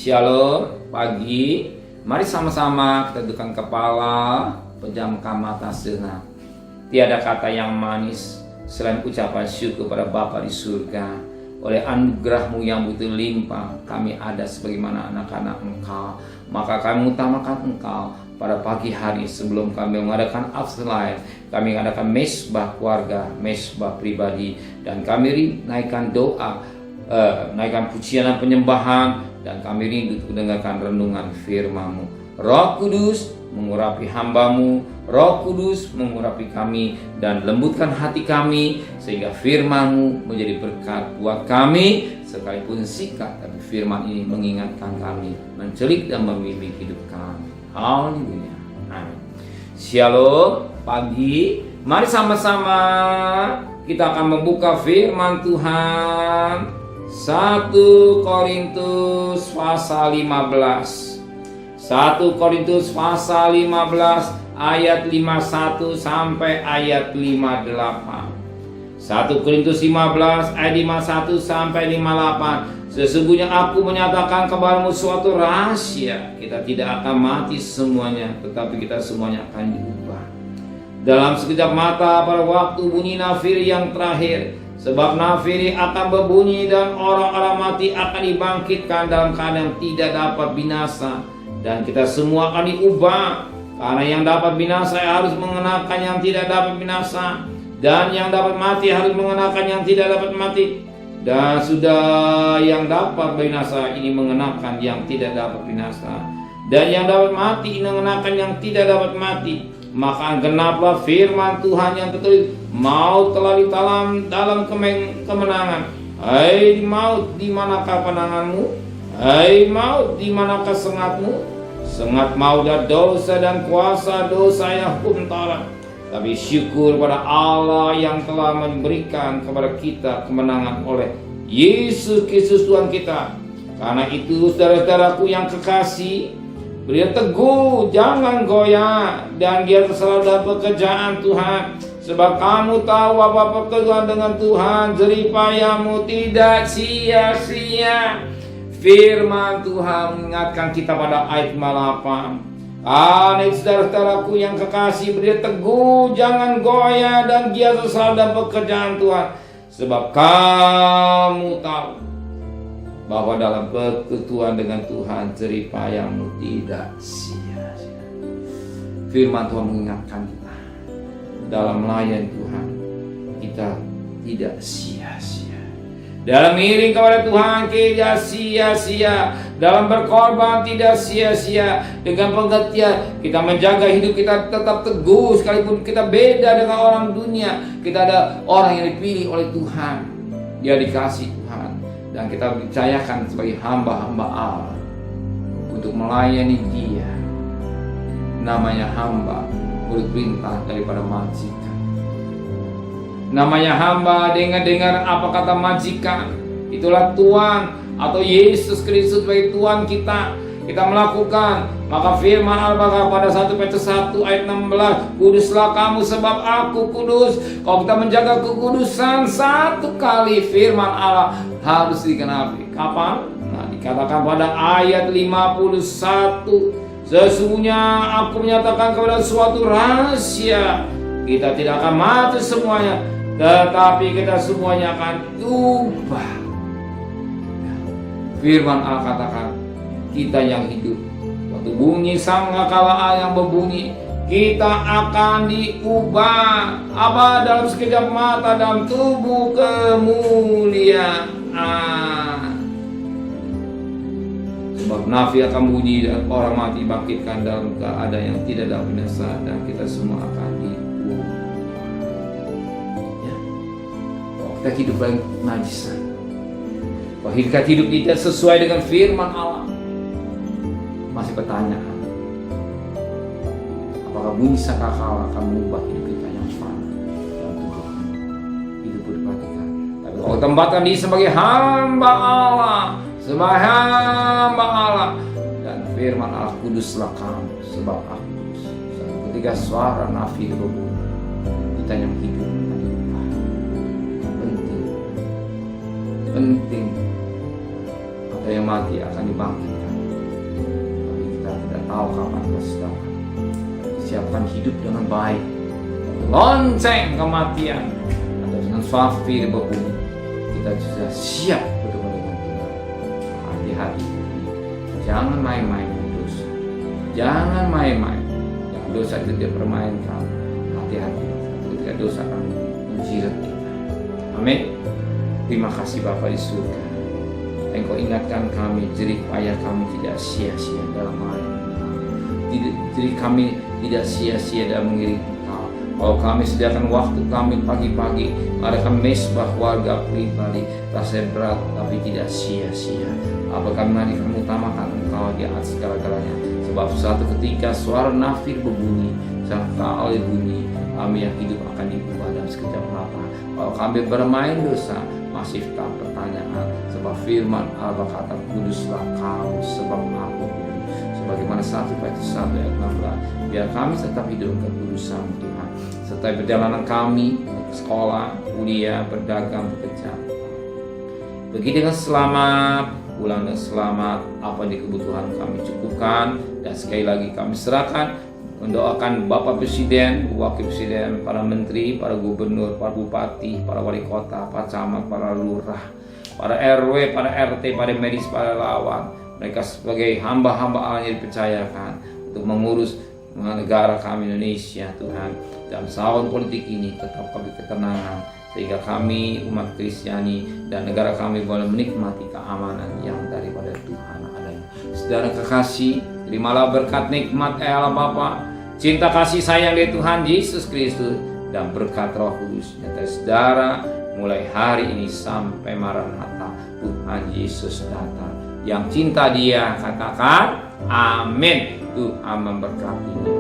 Shalom, pagi. Mari sama-sama kita dudukkan kepala, pejamkan mata sejenak. Tiada kata yang manis selain ucapan syukur pada Bapa di surga. Oleh anugerah-Mu yang begitu limpah, kami ada sebagaimana anak-anak Engkau. Maka kami utamakan Engkau pada pagi hari sebelum kami mengadakan afterlife. Kami mengadakan mesbah keluarga, mesbah pribadi, dan kami naikkan doa, naikkan pujian dan penyembahan, dan kami rindu mendengarkan renungan firman-Mu. Roh Kudus mengurapi hamba-Mu, Roh Kudus mengurapi kami dan lembutkan hati kami sehingga firman-Mu menjadi berkat buat kami. Sekalipun singkat, tapi firman ini mengingatkan kami, mencelik dan membimbing hidup kami. Haleluya. Amin. Shalom, pagi. Mari sama-sama kita akan membuka firman Tuhan. 1 Korintus pasal 15. 1 Korintus pasal 15 ayat 51 sampai ayat 58. 1 Korintus 15 ayat 51 sampai 58. Sesungguhnya aku menyatakan kepadamu suatu rahasia, kita tidak akan mati semuanya, tetapi kita semuanya akan diubah dalam sekejap mata pada waktu bunyi nafiri yang terakhir. Sebab nafiri akan berbunyi dan orang-orang mati akan dibangkitkan dalam keadaan yang tidak dapat binasa, dan kita semua akan diubah. Karena yang dapat binasa harus mengenakan yang tidak dapat binasa, dan yang dapat mati harus mengenakan yang tidak dapat mati. Dan sudah yang dapat binasa ini mengenakan yang tidak dapat binasa, dan yang dapat mati ini mengenakan yang tidak dapat mati. Maka genaplah firman Tuhan yang tertulis, maut telah ditalam dalam kemenangan. Hai maut, di manakah penanganmu? Hai maut, di manakah sengatmu? Sengat maut dan dosa dan kuasa dosa yang hukum Taurat. Tapi syukur pada Allah yang telah memberikan kepada kita kemenangan oleh Yesus Kristus Tuhan kita. Karena itu saudara-saudaraku yang kekasih, beri teguh, jangan goyah, dan giat selalu dalam pekerjaan Tuhan. Sebab kamu tahu apa pekerjaan dengan Tuhan, jeripayamu tidak sia-sia. Firman Tuhan mengingatkan kita pada ayat 58. Karena itu saudara-saudaraku yang kekasih, beri teguh, jangan goyah, dan giat selalu dalam pekerjaan Tuhan. Sebab kamu tahu bahwa dalam persekutuan dengan Tuhan jeripayamu tidak sia-sia. Firman Tuhan mengingatkan kita, dalam melayani Tuhan kita tidak sia-sia. Dalam mengiring kepada Tuhan tidak sia-sia. Dalam berkorban tidak sia-sia. Dengan pengertian kita menjaga hidup kita tetap teguh, sekalipun kita beda dengan orang dunia. Kita ada orang yang dipilih oleh Tuhan, dia dikasih Tuhan, dan kita percayakan sebagai hamba-hamba Allah untuk melayani Dia. Namanya hamba berperintah daripada majikan. Namanya hamba dengar apa kata majikan. Itulah Tuhan atau Yesus Kristus sebagai Tuhan kita. Kita melakukan, maka firman Allah pada 1 Petrus 1 ayat 16, kuduslah kamu sebab aku kudus. Kalau kita menjaga kekudusan, satu kali firman Allah harus digenapi. Kapan? Nah, dikatakan pada ayat 51, sesungguhnya aku menyatakan kepada suatu rahasia, kita tidak akan mati semuanya, tetapi kita semuanya akan diubah. Firman Allah katakan, kita yang hidup, waktu bunyi sangkakala yang berbunyi, kita akan diubah. Apa? Dalam sekejap mata, dalam tubuh kemuliaan. Sebab nafi akan bunyi dan orang mati bangkitkan dalam keadaan yang tidak dapat binasa, dan kita semua akan diubah. Ya. Kalau kita hidup dalam najisan, kalau kita hidup tidak sesuai dengan firman Allah, masih pertanyaan, apakah bunyi sangkakala akan mengubah hidup kita yang fana dan tubuh? Itu perlu diperhatikan. Tapi kalau tempatkan diri sebagai hamba Allah, sebagai hamba Allah, dan firman Allah, kuduslah kamu sebab aku kudus. Ketika suara nafi berbunyi, kita yang hidup akan diubah. Penting atau yang mati akan dibangkitkan. tahu kapan Kau datang. Siapkan hidup dengan baik. Lonceng kematian atau dengan safir berbunyi, kita sudah siap bertemu dengan Tuhan. Hati-hati, jangan main-main dengan dosa. Jangan main-main. Yang dosa itu dia permainkan. Hati-hati, ketika dosa akan menjilat kita. Amin. Terima kasih Bapa di surga. Engkau ingatkan kami, jerih payah kami tidak sia-sia dalam melayani. Jerih kami tidak sia-sia dalam mengiring Engkau. Kalau kami sediakan waktu kami pagi-pagi, mengadakan mesbah warga pribadi, rasanya berat tapi tidak sia-sia. Apakah mari kami utamakan Engkau di atas segala-galanya. Sebab suatu ketika suara nafir berbunyi, serta oleh bunyi, kami yang hidup akan diubah dalam sekejap mata. Kalau kami bermain dosa, masih tetap pertanyaan. Sebab firman Allah berkata, kuduslah kau sebab aku kudus. Sebagaimana 1 Petrus 1 ayat 16. Biar kami tetap hidup kekudusan Tuhan. Serta perjalanan kami ke sekolah, kuliah, berdagang, bekerja. Pergi dengan selamat, pulang dengan selamat. Apa yang kebutuhan kami cukupkan. Dan sekali lagi kami serahkan, mendoakan Bapak Presiden, Wakil Presiden, para menteri, para gubernur, para bupati, para wali kota, para camat, para lurah, para RW, para RT, para medis, para lawan. Mereka sebagai hamba-hamba Allah yang dipercayakan untuk mengurus negara kami Indonesia, Tuhan. Dalam tahun politik ini tetap kami ketenangan, sehingga kami umat Kristiani dan negara kami boleh menikmati keamanan yang daripada Tuhan adanya. Saudara kekasih, terimalah berkat nikmat Allah Bapa, cinta kasih sayang dari Tuhan Yesus Kristus, dan berkat Roh Kudus nyata saudara mulai hari ini sampai Maranatha Tuhan Yesus datang. Yang cinta Dia katakan amin. Tuhan memberkati.